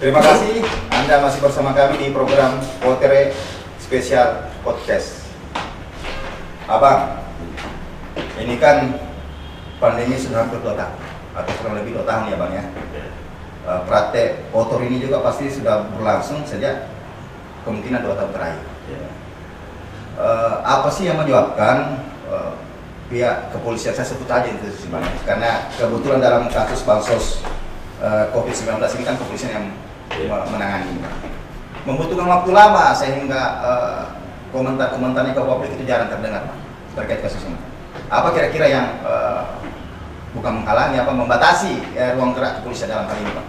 Terima kasih Anda masih bersama kami di program Potere Spesial Podcast. Abang, ini kan pandemi sudah hampir 2 tahun atau kurang lebih 2 tahun ya Bang ya. Praktek kotor ini juga pasti sudah berlangsung sejak kemungkinan 2 tahun terakhir. Apa sih yang menyebabkan pihak kepolisian, saya sebut aja itu sebenarnya, karena kebetulan dalam kasus bansos COVID-19 ini kan kepolisian yang menangani, membutuhkan waktu lama sehingga komentar-komentarnya ke publik itu jarang terdengar terkait kasus ini. Apa kira-kira yang bukan menghalangi, apa membatasi ruang gerak kepolisian dalam hal ini, Pak?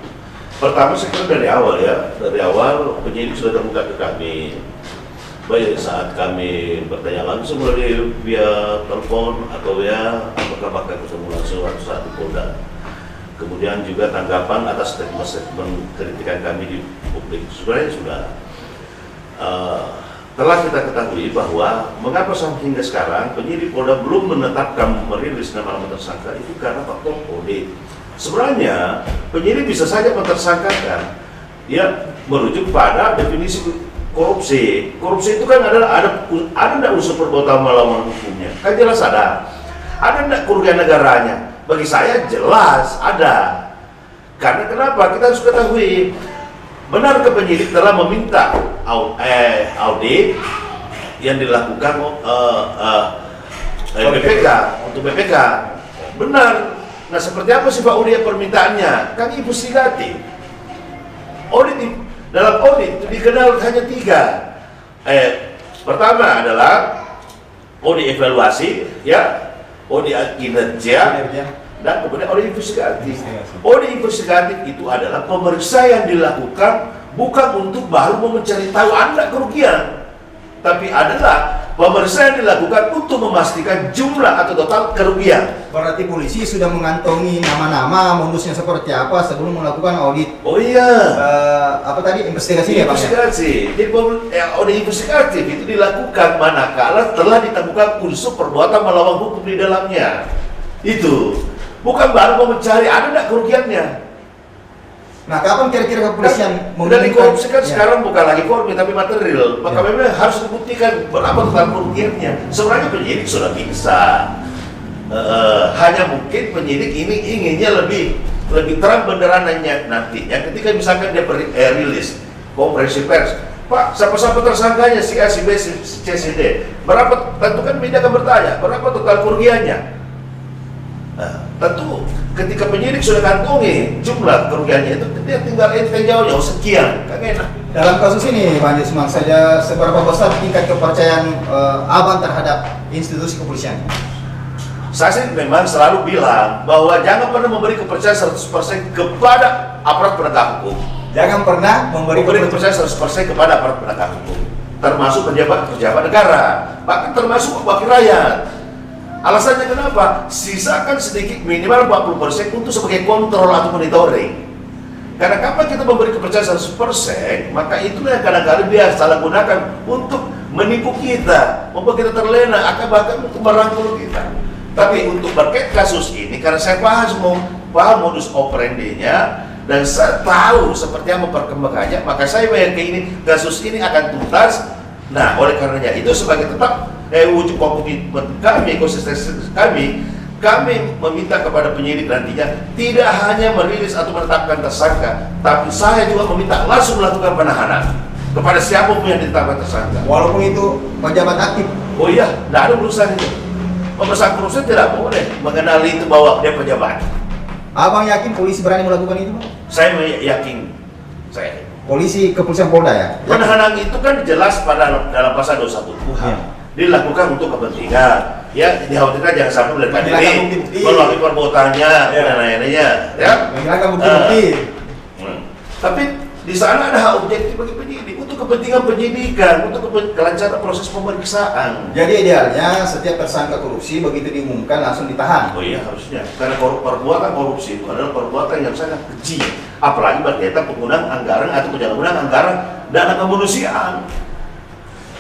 Pertama sekali dari awal penyidik sudah terbuka ke kami. Baik saat kami bertanya langsung melalui via telepon atau ya, apakah bakal ketemu langsung waktu saat di Polda. Kemudian juga tanggapan atas statement kritikan kami di publik sebenarnya sudah telah kita ketahui bahwa mengapa sampai hingga sekarang penyidik Polda belum menetapkan merilis nama-nama tersangka itu karena faktor audit. Sebenarnya penyidik bisa saja mentersangkakan ya merujuk pada definisi korupsi. Korupsi itu kan ada enggak unsur perbuatan melawan hukumnya? Kan jelas ada. Ada enggak kerugian negaranya? Bagi saya jelas ada. Karena kenapa? Kita harus ketahui benar penyidik telah meminta audit yang dilakukan BPK untuk BPK. Benar. Nah, seperti apa sih Pak audit permintaannya? Kan investigatif. Dalam audit itu dikenal hanya 3. Pertama adalah audit evaluasi, ya, audit kinerja, dan kemudian audit investigatif. Audit investigatif itu adalah pemeriksaan yang dilakukan bukan untuk baru mencari tahu Anda kerugian, tapi adalah pemeriksaan yang dilakukan untuk memastikan jumlah atau total kerugian. Berarti polisi sudah mengantongi nama-nama, modusnya seperti apa sebelum melakukan audit. Oh iya. Apa tadi investigasi ya Bang? Investigasi. Jadi audit investigatif itu dilakukan manakala telah ditemukan unsur perbuatan melawan hukum di dalamnya. Itu bukan baru mau mencari ada enggak kerugiannya. Nah, kapan kira-kira kepolisian udah dikorupsikan sekarang bukan lagi formil tapi material. Maka memang harus dibuktikan berapa total kerugiannya. Sebenarnya penyidik sudah bisa. Hanya mungkin penyidik ini inginnya lebih terang benderang nantinya ketika misalkan dia rilis konferensi pers. Pak, siapa-siapa tersangkanya si A, si B, si C, si D. Berapa? Tentu kan media akan bertanya, berapa total kerugiannya? Nah, tentu ketika penyidik sudah kantongi jumlah kerugiannya itu, dia tinggal jauhnya sekian, kan enak. Dalam kasus ini, Pak Jusman, saja seberapa besar tingkat kepercayaan Abang terhadap institusi kepolisian? Saya sih memang selalu bilang bahwa jangan pernah memberi kepercayaan 100% kepada aparat penegak hukum. Jangan pernah memberi kepercayaan 100% kepada aparat penegak hukum, termasuk pejabat negara, bahkan termasuk wakil rakyat. Alasannya kenapa? Sisakan sedikit minimal 40% untuk sebagai kontrol atau monitoring. Karena kapan kita memberi kepercayaan 100%, maka itulah yang kadang-kadang dia salah gunakan untuk menipu kita, membuat kita terlena, akan bahkan untuk merangkul kita. Tapi untuk berkait kasus ini, karena saya paham modus operandinya dan saya tahu seperti apa perkembangannya, maka saya meyakini kasus ini akan tuntas. Nah, oleh karenanya itu sebagai tetap wujud komitmen kami, konsistensi kami meminta kepada penyidik nantinya tidak hanya merilis atau menetapkan tersangka, tapi saya juga meminta langsung melakukan penahanan kepada siapapun yang ditetapkan tersangka. Walaupun itu pejabat aktif. Oh iya, tidak ada urusan itu. Pemeriksaan korupsi tidak boleh mengenali itu bahwa dia pejabat. Abang yakin polisi berani melakukan itu, Bang? Saya yakin. Saya. Polisi kepolisian Polda ya? Penahanan itu kan jelas dalam pasal 21 KUHP. Dilakukan untuk kepentingan, ya dikhawatirkan jangan sampai melarikan diri, melalui perbuatannya, dan lain-lainnya, ya. Menghilangkan bukti-bukti. Tapi di sana ada hak objektif bagi penyidik untuk kepentingan penyidikan, untuk kelancaran proses pemeriksaan. Jadi idealnya setiap tersangka korupsi begitu diumumkan langsung ditahan. Oh iya harusnya, karena perbuatan korupsi itu adalah perbuatan yang sangat keji, apalagi berkaitan penggunaan anggaran atau penyalahgunaan anggaran dana kemanusiaan.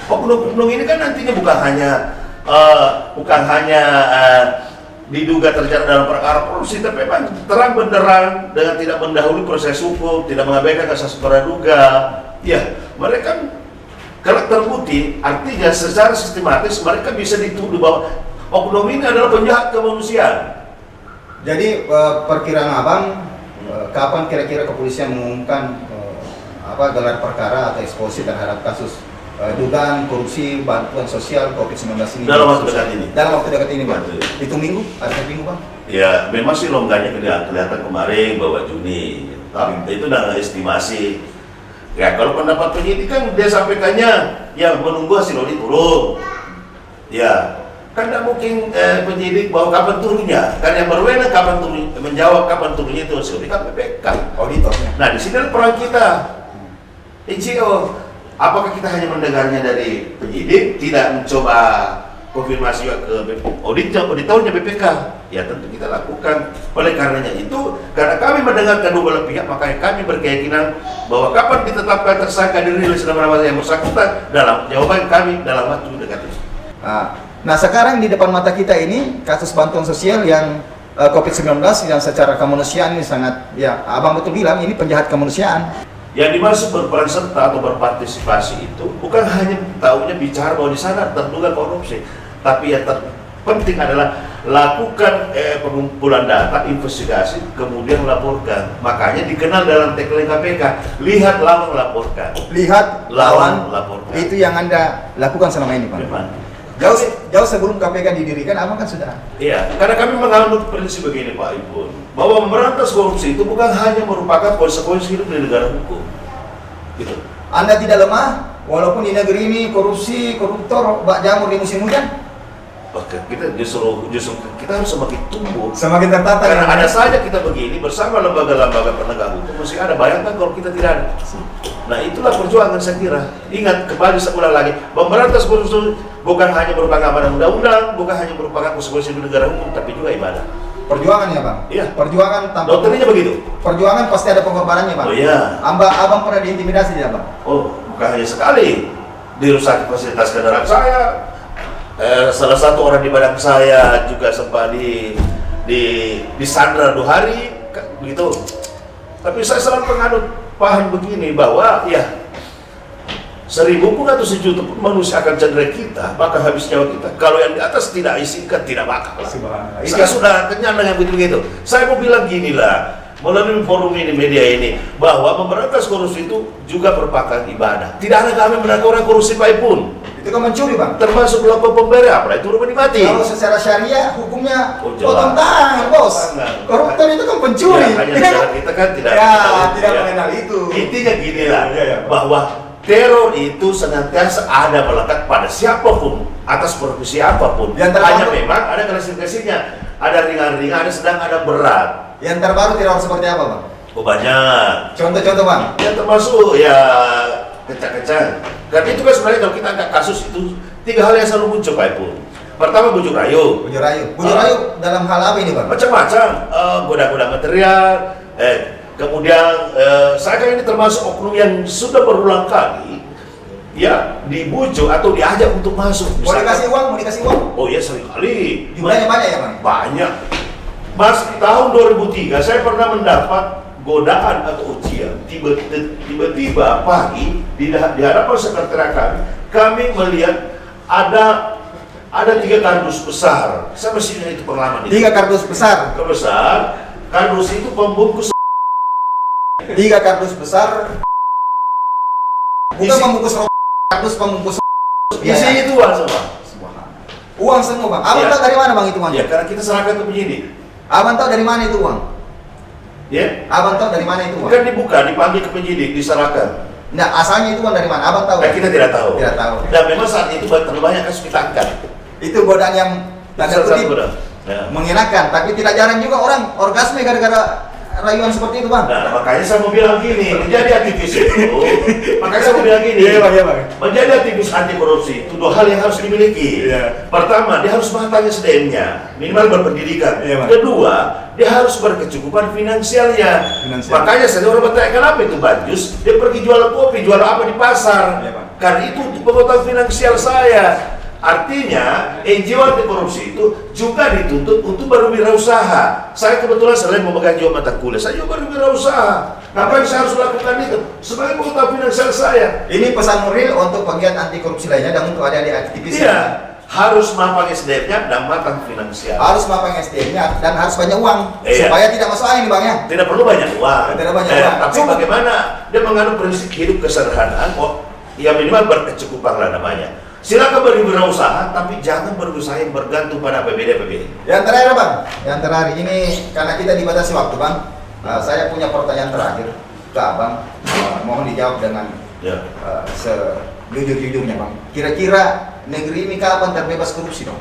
Oknum-oknum ini kan nantinya bukan hanya diduga terlibat dalam perkara korupsi, tapi memang terang benderang dengan tidak mendahului proses hukum, tidak mengabaikan asas praduga. Ya, mereka kalau terbukti, artinya secara sistematis mereka bisa dituduh bahwa oknum ini adalah penjahat kemanusiaan. Jadi perkiraan abang, kapan kira-kira kepolisian mengumumkan gelar perkara atau eksposisi terhadap kasus dugaan korupsi bantuan sosial COVID-19 ini? Dalam waktu dekat ini. Dalam waktu dekat ini, Bang. Itu minggu? Ada minggu, Bang? Ya, memang sih longgarnya kelihatan kemarin bahwa Juni. Tapi itu udah estimasi. Ya, kalau pendapat penyidik kan dia sampaikannya yang menunggu hasil audit turun. Ya, kan tidak mungkin penyidik bahwa kapan turunnya. Kan yang berwenang kapan turun, menjawab kapan turunnya itu hasil audit kan BPK, auditornya. Nah, di sini peran kita. NGO, apakah kita hanya mendengarnya dari penyidik, tidak mencoba konfirmasi ke auditornya BPK? Ya tentu kita lakukan. Oleh karenanya itu, karena kami mendengar kedua belah pihak, makanya kami berkeyakinan bahwa kapan ditetapkan tersangka dirilis nama-nama yang bersangkutan, dalam jawaban kami dalam waktu dekat ini. Nah, sekarang di depan mata kita ini kasus bantuan sosial yang COVID-19 yang secara kemanusiaan ini sangat, ya abang betul bilang ini penjahat kemanusiaan. Yang dimaksud berperan serta atau berpartisipasi itu bukan hanya tahunya bicara bahwa di sana terduga korupsi, tapi yang terpenting adalah lakukan pengumpulan data, investigasi, kemudian laporkan. Makanya dikenal dalam tagline KPK, lihat lawan laporkan. Lihat lawan laporkan. Itu yang Anda lakukan selama ini, Pak. Memang. Jauh sebelum KPK didirikan, abang kan sudah. Iya, karena kami menganut prinsip begini Pak Ibun, bahwa memberantas korupsi itu bukan hanya merupakan konsekuensi hidup di negara hukum. Gitu. Anda tidak lemah, walaupun di negeri ini korupsi, koruptor, bak jamur di musim hujan. Oke, kita justru kita harus semakin tumbuh. Semakin tertata. Karena ada saja kita begini bersama lembaga-lembaga penegak hukum, mesti ada. Bayangkan kalau kita tidak ada. Nah itulah perjuangan saya kira. Ingat kembali seulang lagi, memberantas korupsi bukan hanya merupakan amanah undang-undang, bukan hanya merupakan konsekuensi negara hukum, tapi juga ibadah. Perjuangan ya, Bang? Iya. Perjuangan tanpa... Dokternya begitu? Perjuangan pasti ada pengorbanannya, Bang? Oh iya. Abang pernah diintimidasi tidak, Bang? Oh, bukan hanya sekali. Dirusak fasilitas kendaraan saya. Salah satu orang di badan saya juga sempat disandra 2 hari, begitu. Tapi saya selalu menganut paham begini bahwa ya 1.000 pun atau 1 juta pun manusia akan cedera kita, maka habis nyawa kita. Kalau yang di atas tidak izinkan, tidak bakal. Saya sudah kenyang dengan begitu. Saya mau bilang gini lah, melalui forum ini, media ini, bahwa memberantas korupsi itu juga merupakan ibadah. Tidak ada kami menangkap orang korupsi baik pun. Itu kan mencuri, Bang? Termasuk melakukan pemberian, apa itu rumah dimati. Kalau secara syariah hukumnya jelas. potong tangan, Bos. Koruptor itu kan pencuri. Ya, hanya negara kita kan tidak tidak mengenal itu. Intinya gini lah, bahwa teror itu senantiasa ada melekat pada siapapun, atas profesi apapun. Hanya memang ada klasifikasinya. Ada ringan-ringan, ada sedang, ada berat. Yang terbaru teror seperti apa, Bang? Oh banyak. Contoh-contoh, Bang? Ya termasuk ya kecak-kecak. Karena itu kan sebenarnya kalau kita angkat kasus itu 3 hal yang selalu muncul Pak Ibu. Pertama bujuk rayu. Bujuk rayu. Bujuk rayu dalam hal apa ini, Bang? Macam-macam. Goda-goda material. Kemudian saya kan ini termasuk oknum yang sudah berulang kali ya dibujuk atau diajak untuk masuk. Mau dikasih uang? Mau dikasih uang? Oh iya sering kali. Jumlahnya banyak ya, Bang? Banyak. Mas, tahun 2003 saya pernah mendapat godaan atau ujian. Tiba-tiba pagi di hadapan sekretariat kami melihat ada 3 kardus besar. Saya masih ingat itu pengalaman itu. 3 kardus besar. Kardus itu pembungkus. 3 kardus besar. Bukan pembungkus kardus, pembungkus. Isinya itu uang semua. Uang semua, Bang. Abang tahu dari mana, Bang, itu uangnya? Ya, karena kita serahkan ke penyidik. Abang tahu dari mana itu uang? Ya. Abang tahu dari mana itu uang? Kan dibuka, dipanggil ke penyidik, diserahkan. Nah, asalnya itu uang dari mana? Abang tahu? Nah, kita tidak tahu. Tidak tahu. Dan memang saat itu terlalu banyak kasus kita angkat. Itu godaan yang tanda kutip mengenakan, tapi tidak jarang juga orang orgasme gara-gara rayuan seperti itu, Bang. Nah, makanya saya mau bilang gini, menjadi aktivis itu, makanya saya mau bilang gini, menjadi aktivis anti korupsi itu 2 hal yang harus dimiliki. Pertama, dia harus matang SDM-nya, minimal berpendidikan. Kedua, dia harus berkecukupan finansialnya. Makanya saya orang bertanya, kenapa itu Bajus? Dia pergi jual kopi, jual apa di pasar? Karena itu pengetahuan finansial saya. Artinya NGO anti korupsi itu juga dituntut untuk berwirausaha. Saya kebetulan selain memegang juga mata kuliah, saya juga berwirausaha. Apa yang saya harus lakukan itu? Sebagai pengusaha finansial saya. Ini pesan Nuril untuk pegiat anti korupsi lainnya dan untuk adik-adik aktivis. Iya, harus mapan SDM-nya dan matang finansial. Harus mapan SDM-nya dan harus banyak uang Iya. supaya tidak masuk angin Bang ya. Tidak perlu banyak uang. Tidak banyak uang. Tapi bagaimana dia mengandung prinsip hidup kesederhanaan kok? Ya minimal berkecukupan lah namanya. Silakan berwirausaha, tapi jangan berusaha yang bergantung pada APBD. Yang terakhir Bang, yang terakhir ini karena kita dibatasi waktu Bang, saya punya pertanyaan terakhir ke Abang, mohon dijawab dengan Ya. sejujur-jujurnya Bang. Kira-kira negeri ini kapan terbebas korupsi dong?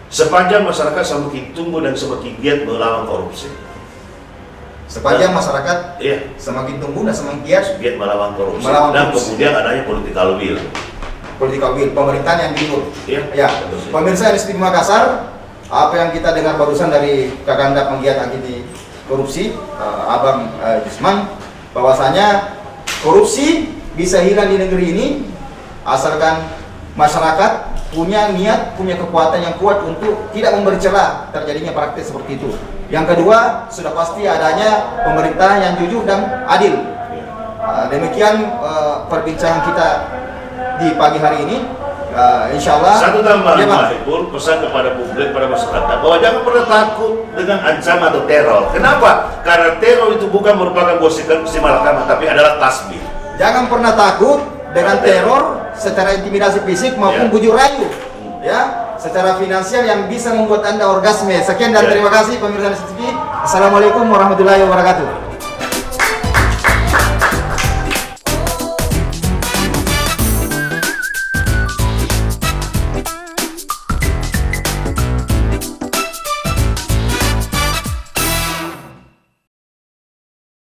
Sepanjang masyarakat semakin tumbuh dan semakin giat melawan korupsi. Sepanjang masyarakat Iya, semakin tumbuh dan semakin giat giat melawan korupsi. Melawan Dan korupsi. kemudian adanya political will. political will, pemerintahan yang jujur. Iya, Ya, betul. pemirsa di Makassar, apa yang kita dengar barusan dari Kakanda penggiat anti korupsi, Abang Jusman, bahwasanya korupsi bisa hilang di negeri ini asalkan masyarakat punya niat, punya kekuatan yang kuat untuk tidak memberi celah terjadinya praktik seperti itu. Yang kedua, sudah pasti adanya pemerintahan yang jujur dan adil. Demikian perbincangan kita di pagi hari ini. Insya Allah. Satu tambahan Ya, Bang. Pak Ipul, pesan kepada publik, pada masyarakat bahwa jangan pernah takut dengan ancaman atau teror. Kenapa? Karena teror itu bukan merupakan si malakama, tapi adalah tasbih. Jangan pernah takut dengan teror secara intimidasi fisik maupun Ya. bujuk rayu, ya, secara finansial yang bisa membuat Anda orgasme. Sekian dan Ya. terima kasih pemirsa TV. Assalamualaikum warahmatullahi wabarakatuh.